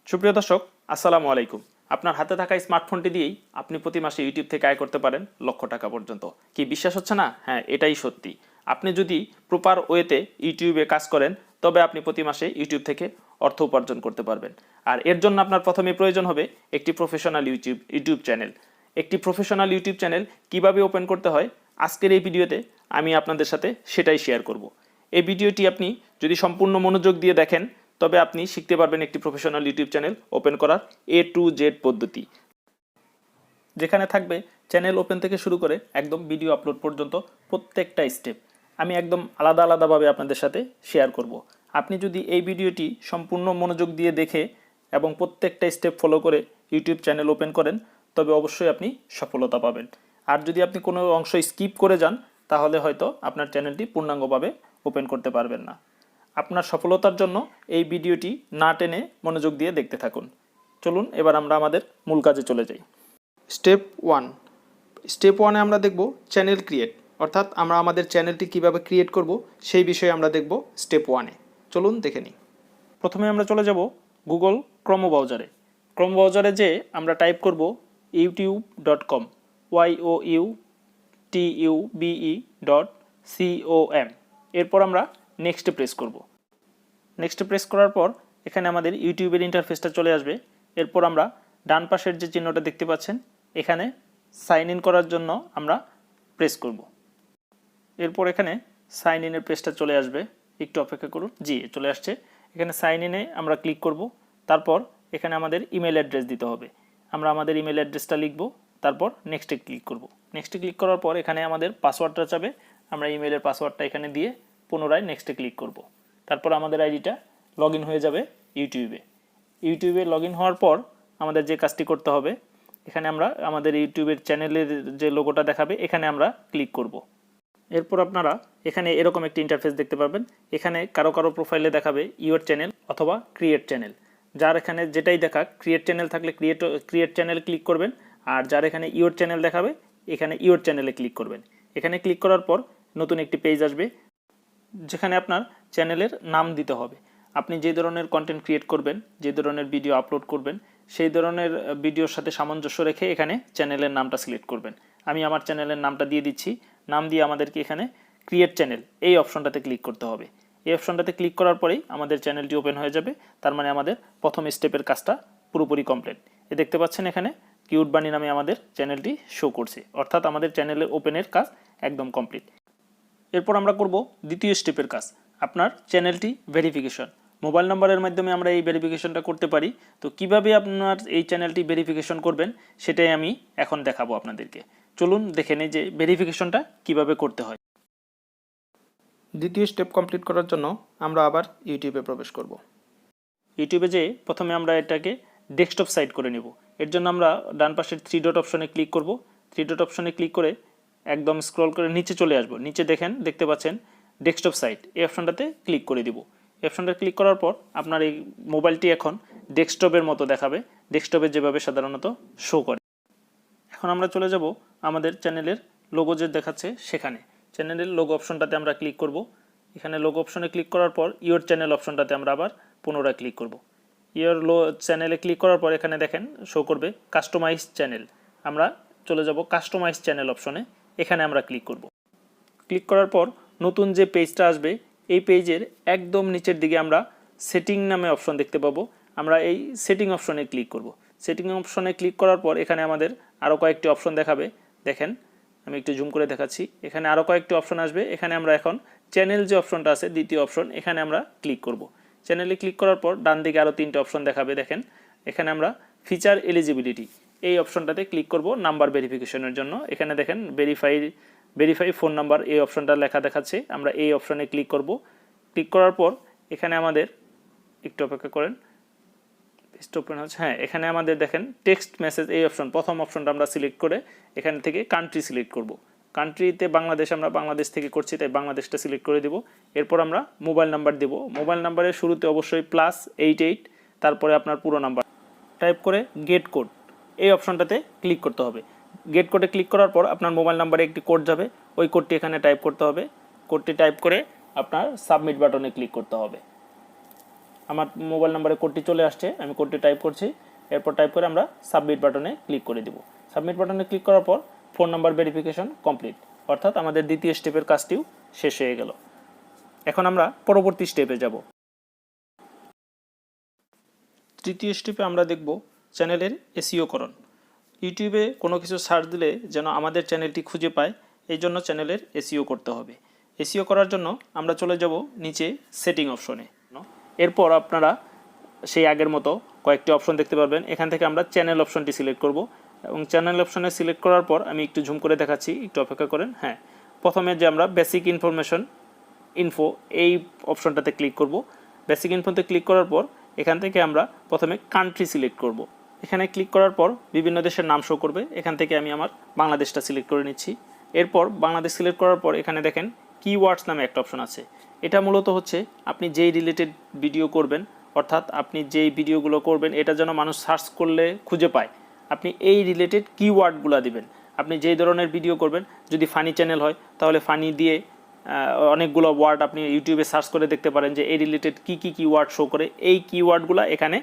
সুপ্রিয় দর্শক, আসসালামু আলাইকুম। আপনার হাতে থাকা স্মার্টফোনটি দিয়েই আপনি প্রতি মাসে ইউটিউব থেকে আয় করতে পারেন লক্ষ টাকা পর্যন্ত। কি বিশ্বাস হচ্ছে না? হ্যাঁ, এটাই সত্যি। আপনি যদি প্রপার ওয়েতে ইউটিউবে কাজ করেন তবে আপনি প্রতি মাসে ইউটিউব থেকে অর্থ উপার্জন করতে পারবেন। আর এর জন্য আপনার প্রথমে প্রয়োজন হবে একটি প্রফেশনাল ইউটিউব চ্যানেল। একটি প্রফেশনাল ইউটিউব চ্যানেল কিভাবে ওপেন করতে হয় আজকের এই ভিডিওতে আমি আপনাদের সাথে সেটাই শেয়ার করব। এই ভিডিওটি আপনি যদি সম্পূর্ণ মনোযোগ দিয়ে দেখেন তবে আপনি শিখতে পারবেন একটি প্রফেশনাল ইউটিউব চ্যানেল ওপেন করার A to Z পদ্ধতি, যেখানে থাকবে চ্যানেল ওপেন থেকে শুরু করে একদম ভিডিও আপলোড পর্যন্ত প্রত্যেকটা স্টেপ আমি একদম আলাদাভাবে আপনাদের সাথে শেয়ার করব। আপনি যদি এই ভিডিওটি সম্পূর্ণ মনোযোগ দিয়ে দেখে এবং প্রত্যেকটা স্টেপ ফলো করে ইউটিউব চ্যানেল ওপেন করেন তবে অবশ্যই আপনি সফলতা পাবেন। আর যদি আপনি কোনো অংশ স্কিপ করে যান তাহলে হয়তো আপনার চ্যানেলটি পূর্ণাঙ্গভাবে ওপেন করতে পারবেন না। আপনার সফলতার জন্য এই ভিডিওটি না টেনে মনোযোগ দিয়ে দেখতে থাকুন। চলুন এবার আমরা আমাদের মূল কাজে চলে যাই। স্টেপ ওয়ানে আমরা দেখব চ্যানেল ক্রিয়েট, অর্থাৎ আমরা আমাদের চ্যানেলটি কিভাবে ক্রিয়েট করব সেই বিষয়ে আমরা দেখব স্টেপ ওয়ানে। চলুন দেখে নিই। প্রথমে আমরা চলে যাব গুগল ক্রোম ব্রাউজারে যে আমরা টাইপ করব youtube.com youtube.com। এরপর আমরা নেক্সটে প্রেস করব। নেক্সটে প্রেস করার পর এখানে আমাদের ইউটিউবের ইন্টারফেসটা চলে আসবে। এরপর আমরা ডান পাশের যে চিহ্নটা দেখতে পাচ্ছেন এখানে সাইন ইন করার জন্য আমরা প্রেস করব। এরপর এখানে সাইন ইনের পেজটা চলে আসবে, একটু অপেক্ষা করুন। জি, চলে আসছে। এখানে সাইন ইনে আমরা ক্লিক করব। তারপর এখানে আমাদের ইমেল অ্যাড্রেস দিতে হবে। আমরা আমাদের ইমেল অ্যাড্রেসটা লিখব, তারপর নেক্সটে ক্লিক করব। নেক্সটে ক্লিক করার পর এখানে আমাদের পাসওয়ার্ডটা চাবে, আমরা ইমেলের পাসওয়ার্ডটা এখানে দিয়ে পুনরায় নেক্সটে ক্লিক করব। তারপর আমাদের আইডিটা লগ ইন হয়ে যাবে ইউটিউবে লগ ইন হওয়ার পর আমাদের যে কাজটি করতে হবে, এখানে আমরা আমাদের ইউটিউবের চ্যানেলের যে লোগোটা দেখাবে এখানে আমরা ক্লিক করব। এরপর আপনারা এখানে এরকম একটি ইন্টারফেস দেখতে পাবেন। এখানে কারো প্রোফাইলে দেখাবে ইউর চ্যানেল অথবা ক্রিয়েট চ্যানেল। যার এখানে যেটাই দেখা, ক্রিয়েট চ্যানেল থাকলে ক্রিয়েট চ্যানেল ক্লিক করবেন, আর যার এখানে ইউর চ্যানেল দেখাবে এখানে ইউর চ্যানেলে ক্লিক করবেন। এখানে ক্লিক করার পর নতুন একটি পেজ আসবে যেখানে আপনার চ্যানেলের নাম দিতে হবে। আপনি যে ধরনের কন্টেন্ট ক্রিয়েট করবেন, যে ধরনের ভিডিও আপলোড করবেন, সেই ধরনের ভিডিওর সাথে সামঞ্জস্য রেখে এখানে চ্যানেলের নামটা সিলেক্ট করবেন। আমি আমার চ্যানেলের নামটা দিয়ে দিচ্ছি। নাম দিয়ে আমাদেরকে এখানে ক্রিয়েট চ্যানেল এই অপশনটাতে ক্লিক করতে হবে। এই অপশনটাতে ক্লিক করার পরেই আমাদের চ্যানেলটি ওপেন হয়ে যাবে। তার মানে আমাদের প্রথম স্টেপের কাজটা পুরোপুরি কমপ্লিট। দেখতে পাচ্ছেন এখানে কিউট বানি নামে আমাদের চ্যানেলটি শো করছে, অর্থাৎ আমাদের চ্যানেলের ওপেনের কাজ একদম কমপ্লিট। এরপর আমরা করব দ্বিতীয় স্টেপের কাজ, আপনার চ্যানেলটি ভেরিফিকেশন। মোবাইল নাম্বারের মাধ্যমে আমরা এই ভেরিফিকেশনটা করতে পারি। তো কিভাবে আপনার এই চ্যানেলটি ভেরিফিকেশন করবেন সেটাই আমি এখন দেখাবো আপনাদেরকে। চলুন দেখে নিই যে ভেরিফিকেশনটা কিভাবে করতে হয়। দ্বিতীয় স্টেপ কমপ্লিট করার জন্য আমরা আবার ইউটিউবে প্রবেশ করব। ইউটিউবে যে প্রথমে আমরা এটাকে ডেস্কটপ সাইট করে নেব। এর জন্য আমরা ডান পাশের 3 ডট অপশনে ক্লিক করব। 3 ডট অপশনে ক্লিক করে একদম স্ক্রল করে নিচে চলে আসবো। নিচে দেখতে পাচ্ছেন ডেস্কটপ সাইট, এই অপশনটাতে ক্লিক করে দিব। এই অপশনটা ক্লিক করার পর আপনার এই মোবাইলটি এখন ডেস্কটপের মতো দেখাবে, ডেস্কটপে যেভাবে সাধারণত শো করে। এখন আমরা চলে যাব আমাদের চ্যানেলের লোগো যে দেখাচ্ছে সেখানে। চ্যানেলের লোগো অপশনটাতে আমরা ক্লিক করব। এখানে লোগো অপশনে ক্লিক করার পর ইওর চ্যানেল অপশনটাতে আমরা আবার পুনরায় ক্লিক করব। ইওর চ্যানেলে ক্লিক করার পর এখানে দেখেন শো করবে কাস্টমাইজ চ্যানেল। আমরা চলে যাব কাস্টমাইজ চ্যানেল অপশনে, এখানে আমরা ক্লিক করব। ক্লিক করার পর নতুন যে পেজটা আসবে এই পেজের একদম নিচের দিকে আমরা সেটিং নামে অপশন দেখতে পাবো। আমরা এই সেটিং অপশনে ক্লিক করব। সেটিং অপশনে ক্লিক করার পর এখানে আমাদের আরও কয়েকটি অপশন দেখাবে। দেখেন আমি একটু জুম করে দেখাচ্ছি। এখানে আরও কয়েকটি অপশন আসবে। এখানে আমরা এখন চ্যানেল যে অপশনটা আছে দ্বিতীয় অপশন, এখানে আমরা ক্লিক করব। চ্যানেলে ক্লিক করার পর ডান দিকে আরও 3টে অপশন দেখাবে। দেখেন এখানে আমরা ফিচার এলিজিবিলিটি এই অপশনটাতে ক্লিক করব নাম্বার ভেরিফিকেশনের জন্য। এখানে দেখেন ভেরিফাই ফোন নাম্বার এই অপশনটা লেখা দেখাচ্ছে। আমরা এই অপশনে ক্লিক করব। ক্লিক করার পর এখানে আমাদের একটু অপেক্ষা করেন, ওপেন হচ্ছে। হ্যাঁ, এখানে আমাদের দেখেন টেক্সট মেসেজ এই অপশন, প্রথম অপশনটা আমরা সিলেক্ট করে এখান থেকে কান্ট্রি সিলেক্ট করব। কান্ট্রিতে বাংলাদেশ, আমরা বাংলাদেশ থেকে করছি তাই বাংলাদেশটা সিলেক্ট করে দেব। এরপর আমরা মোবাইল নাম্বার দেব। মোবাইল নাম্বারের শুরুতে অবশ্যই +88 তারপরে আপনার পুরো নাম্বার টাইপ করে গেট কোড এই অপশনটাতে ক্লিক করতে হবে। গেট কোডে ক্লিক করার পর আপনার মোবাইল নাম্বারে একটি কোড যাবে, ওই কোডটি এখানে টাইপ করতে হবে। কোডটি টাইপ করে আপনার সাবমিট বাটনে ক্লিক করতে হবে। আমার মোবাইল নাম্বারে কোডটি চলে আসছে, আমি কোডটি টাইপ করছি। এরপর টাইপ করে আমরা সাবমিট বাটনে ক্লিক করে দেব। সাবমিট বাটনে ক্লিক করার পর ফোন নাম্বার ভেরিফিকেশন কমপ্লিট, অর্থাৎ আমাদের দ্বিতীয় স্টেপের কাজটিও শেষ হয়ে গেল। এখন আমরা পরবর্তী স্টেপে যাব। তৃতীয় স্টেপে আমরা দেখব চ্যানেলের এসইও করণ। ইউটিউবে কোনো কিছু সার্চ দিলে যেন আমাদের চ্যানেলটি খুঁজে পায়, এই জন্য চ্যানেলের এসইও করতে হবে। এসইও করার জন্য আমরা চলে যাব নিচে সেটিং অপশনে। এরপর আপনারা সেই আগের মতো কয়েকটি অপশন দেখতে পারবেন। এখান থেকে আমরা চ্যানেল অপশনটি সিলেক্ট করব এবং চ্যানেল অপশনে সিলেক্ট করার পর আমি একটু জুম করে দেখাচ্ছি, একটু অপেক্ষা করেন। হ্যাঁ, প্রথমে যে আমরা বেসিক ইনফরমেশন ইনফো এই অপশনটাতে ক্লিক করব। বেসিক ইনফোতে ক্লিক করার পর এখান থেকে আমরা প্রথমে কান্ট্রি সিলেক্ট করব। এখানে ক্লিক করার পর বিভিন্ন দেশের নাম শো করবে। এখান থেকে আমি আমার বাংলাদেশটা সিলেক্ট করে নিচ্ছি। এরপর বাংলাদেশ সিলেক্ট করার পর এখানে দেখেন কিওয়ার্ডস নামে একটা অপশন আছে। এটা মূলত হচ্ছে আপনি যেই রিলেটেড ভিডিও করবেন, অর্থাৎ আপনি যেই ভিডিওগুলো করবেন এটা যেন মানুষ সার্চ করলে খুঁজে পায়, আপনি এই রিলেটেড কিওয়ার্ডগুলো দিবেন। আপনি যেই ধরনের ভিডিও করবেন, যদি ফানি চ্যানেল হয় তাহলে ফানি দিয়ে অনেকগুলো ওয়ার্ড আপনি ইউটিউবে সার্চ করে দেখতে পারেন যে এই রিলেটেড কী কী কিওয়ার্ড শো করে, এই কিওয়ার্ডগুলো এখানে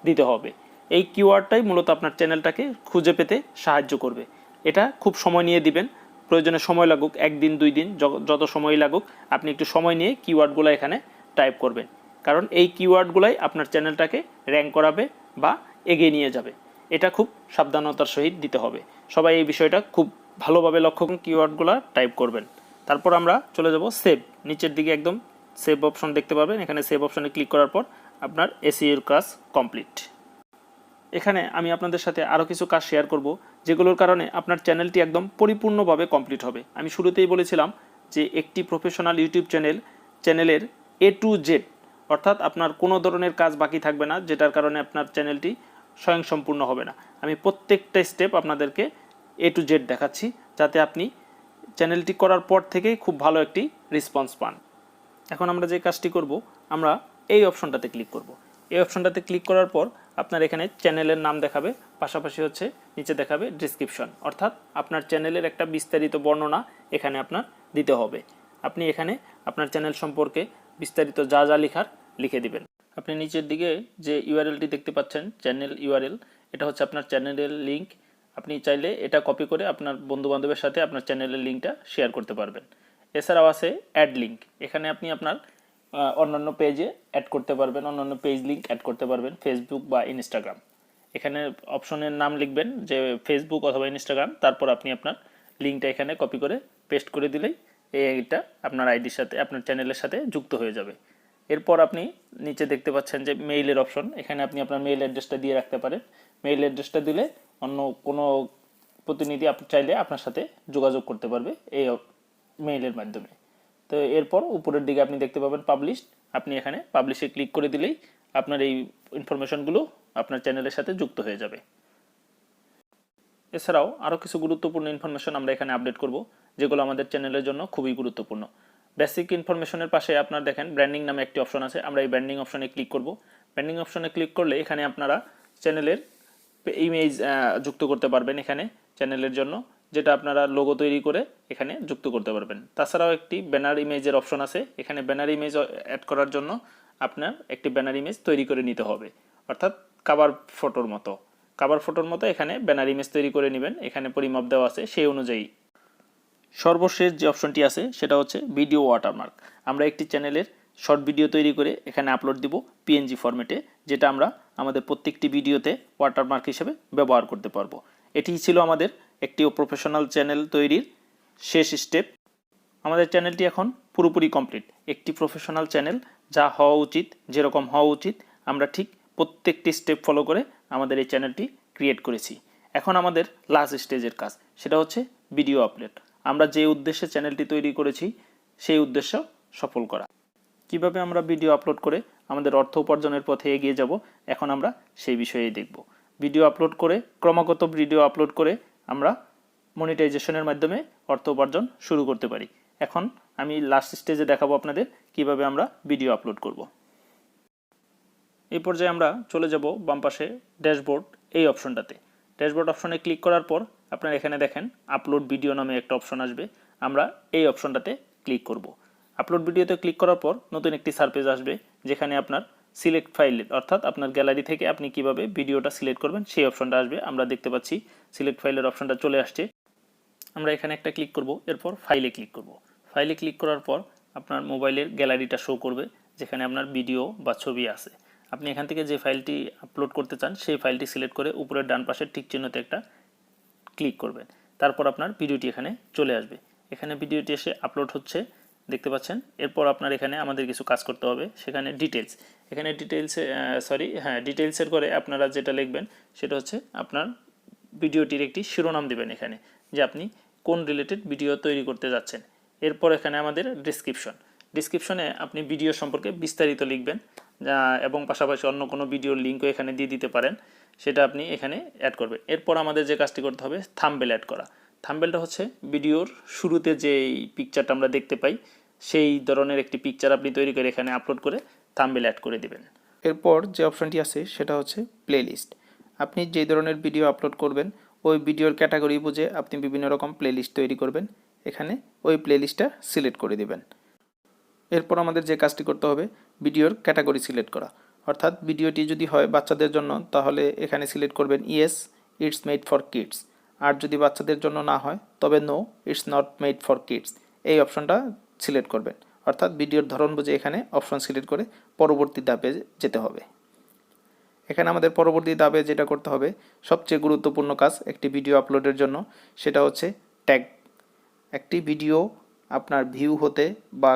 দিতে হবে। এই কিওয়ার্ডটাই মূলত আপনার চ্যানেলটাকে খুঁজে পেতে সাহায্য করবে। এটা খুব সময় নিয়ে দিবেন, প্রয়োজনে সময় লাগুক, 1 দিন 2 দিন, যত সময় লাগুক আপনি একটু সময় নিয়ে কিওয়ার্ডগুলো এখানে টাইপ করবেন, কারণ এই কিওয়ার্ডগুলাই আপনার চ্যানেলটাকে র্যাঙ্ক করাবে বা এগিয়ে নিয়ে যাবে। এটা খুব সাবধানতার সহিত দিতে হবে। সবাই এই বিষয়টা খুব ভালোভাবে লক্ষ্য করুন, কিওয়ার্ডগুলো টাইপ করবেন। তারপর আমরা চলে যাব সেভ। নিচের দিকে একদম সেভ অপশন দেখতে পাবেন, এখানে সেভ অপশনে ক্লিক করার পর আপনার এসইওর কাজ কমপ্লিট। এখানে আমি আপনাদের সাথে আরও কিছু কাজ শেয়ার করব, যেগুলোর কারণে আপনার চ্যানেলটি একদম পরিপূর্ণভাবে কমপ্লিট হবে। আমি শুরুতেই বলেছিলাম যে একটি প্রফেশনাল ইউটিউব চ্যানেলের A to Z, অর্থাৎ আপনার কোনো ধরনের কাজ বাকি থাকবে না, যেটার কারণে আপনার চ্যানেলটি স্বয়ংসম্পূর্ণ হবে না। আমি প্রত্যেকটা স্টেপ আপনাদেরকে A to Z দেখাচ্ছি, যাতে আপনি চ্যানেলটি করার পর থেকেই খুব ভালো একটি রেসপন্স পান। এখন আমরা যে কাজটি করব, আমরা এই অপশনটাতে ক্লিক করব। এই অপশনটাতে ক্লিক করার পর আপনার এখানে চ্যানেলের নাম দেখাবে, পাশাপাশি হচ্ছে নিচে দেখাবে ডেসক্রিপশন, অর্থাৎ আপনার চ্যানেলের একটা বিস্তারিত বর্ণনা এখানে আপনার দিতে হবে। আপনি এখানে আপনার চ্যানেল সম্পর্কে বিস্তারিত যা যা লেখার লিখে দিবেন। আপনি নিচের দিকে যে ইউআরএলটি দেখতে পাচ্ছেন, চ্যানেল ইউআরএল, এটা হচ্ছে আপনার চ্যানেলের লিঙ্ক। আপনি চাইলে এটা কপি করে আপনার বন্ধুবান্ধবের সাথে আপনার চ্যানেলের লিঙ্কটা শেয়ার করতে পারবেন। এছাড়াও আছে অ্যাড লিঙ্ক, এখানে আপনি আপনার অন্যান্য পেজে অ্যাড করতে পারবেন, অন্যান্য পেজ লিঙ্ক অ্যাড করতে পারবেন, ফেসবুক বা ইনস্টাগ্রাম। এখানে অপশনের নাম লিখবেন যে ফেসবুক অথবা ইনস্টাগ্রাম, তারপর আপনি আপনার লিঙ্কটা এখানে কপি করে পেস্ট করে দিলেই এইটা আপনার আইডির সাথে, আপনার চ্যানেলের সাথে যুক্ত হয়ে যাবে। এরপর আপনি নিচে দেখতে পাচ্ছেন যে মেইলের অপশন, এখানে আপনি আপনার মেইল অ্যাড্রেসটা দিয়ে রাখতে পারেন। মেইল অ্যাড্রেসটা দিলে অন্য কোনো প্রতিনিধি আপনি চাইলে আপনার সাথে যোগাযোগ করতে পারবে এই মেইলের মাধ্যমে। তো এরপর উপরের দিকে আপনি দেখতে পাবেন পাবলিশ, আপনি এখানে পাবলিশে ক্লিক করে দিলেই আপনার এই ইনফরমেশনগুলো আপনার চ্যানেলের সাথে যুক্ত হয়ে যাবে। এছাড়াও আরও কিছু গুরুত্বপূর্ণ ইনফরমেশন আমরা এখানে আপডেট করব, যেগুলো আমাদের চ্যানেলের জন্য খুবই গুরুত্বপূর্ণ। বেসিক ইনফরমেশনের পাশে আপনার দেখেন ব্র্যান্ডিং নামে একটি অপশন আছে, আমরা এই ব্র্যান্ডিং অপশনে ক্লিক করব। ব্র্যান্ডিং অপশনে ক্লিক করলে এখানে আপনারা চ্যানেলের ইমেজ যুক্ত করতে পারবেন, এখানে চ্যানেলের জন্য যেটা আপনারা লোগো তৈরি করে এখানে যুক্ত করতে পারবেন। তাছাড়াও একটি ব্যানার ইমেজের অপশন আছে, এখানে ব্যানার ইমেজ অ্যাড করার জন্য আপনার একটি ব্যানার ইমেজ তৈরি করে নিতে হবে, অর্থাৎ কাভার ফটোর মতো এখানে ব্যানার ইমেজ তৈরি করে নেবেন। এখানে পরিমাপ দেওয়া আছে, সেই অনুযায়ী। সর্বশেষ যে অপশনটি আছে সেটা হচ্ছে ভিডিও ওয়াটারমার্ক। আমরা একটি চ্যানেলের শর্ট ভিডিও তৈরি করে এখানে আপলোড দিব পিএনজি ফরম্যাটে, যেটা আমরা আমাদের প্রত্যেকটি ভিডিওতে ওয়াটারমার্ক হিসেবে ব্যবহার করতে পারবো। এটি ছিল আমাদের একটি প্রফেশনাল চ্যানেল তৈরির শেষ স্টেপ। আমাদের চ্যানেলটি এখন পুরোপুরি কমপ্লিট। একটি প্রফেশনাল চ্যানেল যা হওয়া উচিত, যেরকম হওয়া উচিত, আমরা ঠিক প্রত্যেকটি স্টেপ ফলো করে আমাদের এই চ্যানেলটি ক্রিয়েট করেছি। এখন আমাদের লাস্ট স্টেজের কাজ, সেটা হচ্ছে ভিডিও আপলোড। আমরা যে উদ্দেশ্যে চ্যানেলটি তৈরি করেছি সেই উদ্দেশ্য সফল করা। কিভাবে আমরা ভিডিও আপলোড করে আমাদের অর্থ উপার্জনের পথে এগিয়ে যাব, এখন আমরা সেই বিষয়েই দেখব। ভিডিও আপলোড করে, ক্রমাগত ভিডিও আপলোড করে আমরা মনিটাইজেশনের মাধ্যমে অর্থ উপার্জন শুরু করতে পারি। এখন আমি লাস্ট স্টেজে দেখাবো আপনাদের কিভাবে আমরা ভিডিও আপলোড করব। এই পর্যায়ে আমরা চলে যাব বাম পাশে ড্যাশবোর্ড এই অপশনটাতে। ড্যাশবোর্ড অপশনে ক্লিক করার পর আপনারা এখানে দেখেন আপলোড ভিডিও নামে একটা অপশন আসবে, আমরা এই অপশনটাতে ক্লিক করব। আপলোড ভিডিওতে ক্লিক করার পর নতুন একটি সারফেস আসবে, যেখানে আপনার সিলেক্ট ফাইল অর্থাৎ আপনার গ্যালারি থেকে আপনি কিভাবে ভিডিওটা সিলেক্ট করবেন সেই অপশনটা আসবে। আমরা দেখতে পাচ্ছি সিলেক্ট ফাইলের অপশনটা চলে আসছে। আমরা এখানে একটা ক্লিক করব, এরপর ফাইলে ক্লিক করব। ফাইলে ক্লিক করার পর আপনার মোবাইলের গ্যালারিটা শো করবে যেখানে আপনার ভিডিও বা ছবি আছে। আপনি এখান থেকে যে ফাইলটি আপলোড করতে চান সেই ফাইলটি সিলেক্ট করে উপরের ডান পাশের টিক চিহ্নতে একটা ক্লিক করবেন। তারপর আপনার ভিডিওটি এখানে চলে আসবে। এখানে ভিডিওটি এসে আপলোড হচ্ছে দেখতে পাচ্ছেন। এরপর আপনার এখানে আমাদের কিছু কাজ করতে হবে, সেখানে ডিটেলস, এখানে ডিটেলসের করে আপনারা যেটা লিখবেন সেটা হচ্ছে আপনার ভিডিওটির একটি শিরোনাম দিবেন এখানে, যে আপনি কোন রিলেটেড ভিডিও তৈরি করতে যাচ্ছেন। এরপর এখানে আমাদের ডিসক্রিপশনে আপনি ভিডিও সম্পর্কে বিস্তারিত লিখবেন এবং পাশাপাশি অন্য কোনো ভিডিওর লিঙ্কও এখানে দিয়ে দিতে পারেন, সেটা আপনি এখানে অ্যাড করবেন। এরপর আমাদের যে কাজটি করতে হবে থাম্বনেল অ্যাড করা। থাম্বনেলটা হচ্ছে ভিডিওর শুরুতে যে পিকচারটা আমরা দেখতে পাই সেই ধরনের একটি পিকচার আপনি তৈরি করে এখানে আপলোড করে থাম্বনেল অ্যাড করে দিবেন। এরপর যে অপশনটি আছে সেটা হচ্ছে প্লেলিস্ট। আপনি যে ধরনের ভিডিও আপলোড করবেন ওই ভিডিওর ক্যাটাগরি বুঝে আপনি বিভিন্ন রকম প্লেলিস্ট তৈরি করবেন, এখানে ওই প্লেলিস্টটা সিলেক্ট করে দিবেন। এরপর আমাদের যে কাজটি করতে হবে ভিডিওর ক্যাটাগরি সিলেক্ট করা, অর্থাৎ ভিডিওটি যদি হয় বাচ্চাদের জন্য তাহলে এখানে সিলেক্ট করবেন yes it's made for kids, আর যদি বাচ্চাদের জন্য না হয় তবে no it's not made for kids, এই অপশনটা সিলেক্ট করবেন। অর্থাৎ ভিডিওর ধরন বুঝে এখানে অপশন সিলেক্ট করে পরবর্তী ধাপে যেতে হবে। এখানে আমাদের পরবর্তী ধাপে যেটা করতে হবে সবচেয়ে গুরুত্বপূর্ণ কাজ একটি ভিডিও আপলোডের জন্য, সেটা হচ্ছে ট্যাগ। একটি ভিডিও আপনার ভিউ হতে বা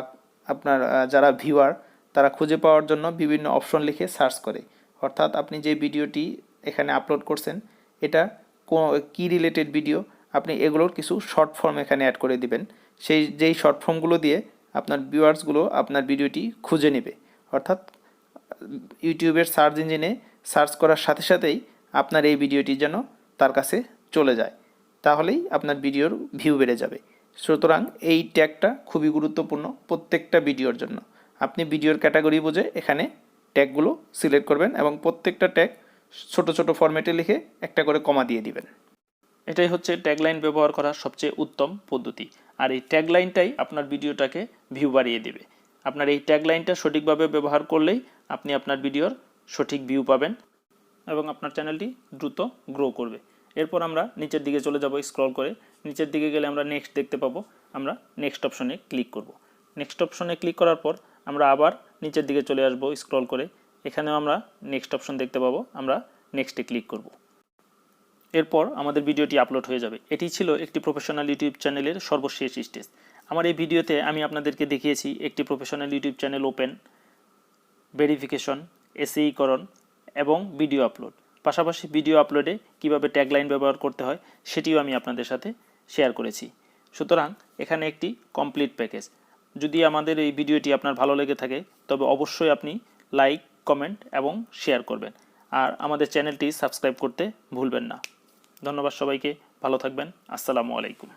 আপনার যারা ভিউয়ার তারা খুঁজে পাওয়ার জন্য বিভিন্ন অপশন লিখে সার্চ করে, অর্থাৎ আপনি যে ভিডিওটি এখানে আপলোড করছেন এটা কি রিলেটেড ভিডিও, আপনি এগুলোর কিছু শর্ট ফর্ম এখানে অ্যাড করে দিবেন। যেই শর্ট ফর্মগুলো দিয়ে আপনার ভিউয়ার্সগুলো আপনার ভিডিওটি খুঁজে নেবে, অর্থাৎ ইউটিউবের সার্চ ইঞ্জিনে সার্চ করার সাথে সাথেই আপনার এই ভিডিওটি যেন তার কাছে চলে যায়, তাহলেই আপনার ভিডিওর ভিউ বেড়ে যাবে। সুতরাং এই ট্যাগটা খুবই গুরুত্বপূর্ণ প্রত্যেকটা ভিডিওর জন্য। আপনি ভিডিওর ক্যাটাগরি বুঝে এখানে ট্যাগগুলো সিলেক্ট করবেন এবং প্রত্যেকটা ট্যাগ ছোট ছোট ফরম্যাটে লিখে একটা করে কমা দিয়ে দিবেন। এটাই হচ্ছে ট্যাগলাইন ব্যবহার করার সবচেয়ে উত্তম পদ্ধতি, আর এই ট্যাগলাইনটাই আপনার ভিডিওটাকে ভিউ বাড়িয়ে দেবে। আপনার এই ট্যাগলাইনটা সঠিকভাবে ব্যবহার করলেই আপনি আপনার ভিডিওর সঠিক ভিউ পাবেন এবং আপনার চ্যানেলটি দ্রুত গ্রো করবে। এরপর আমরা নিচের দিকে চলে যাব, স্ক্রল করে নিচের দিকে গেলে আমরা নেক্সট দেখতে পাবো। আমরা নেক্সট অপশনে ক্লিক করব। নেক্সট অপশনে ক্লিক করার পর আমরা আবার নিচের দিকে চলে আসব স্ক্রল করে, এখানেও আমরা নেক্সট অপশন দেখতে পাবো। আমরা নেক্সটে ক্লিক করব। এরপর আমাদের ভিডিওটি আপলোড হয়ে যাবে। এটি ছিল একটি প্রফেশনাল ইউটিউব চ্যানেলের সর্বশেষ স্টেজ। আমার এই ভিডিওতে আমি আপনাদেরকে দেখিয়েছি একটি professional YouTube channel open, verification, এসইকরণ এবং ভিডিও আপলোড। পাশাপাশি ভিডিও আপলোডে কিভাবে ট্যাগলাইন ব্যবহার করতে হয় সেটিও আমি আপনাদের সাথে শেয়ার করেছি। সুতরাং এখানে একটি কমপ্লিট প্যাকেজ। যদি আমাদের এই ভিডিওটি আপনার ভালো লেগে থাকে তবে অবশ্যই আপনি লাইক, কমেন্ট এবং শেয়ার করবেন, আর আমাদের চ্যানেলটি সাবস্ক্রাইব করতে ভুলবেন না। ধন্যবাদ সবাইকে, ভালো থাকবেন। আসসালামু আলাইকুম।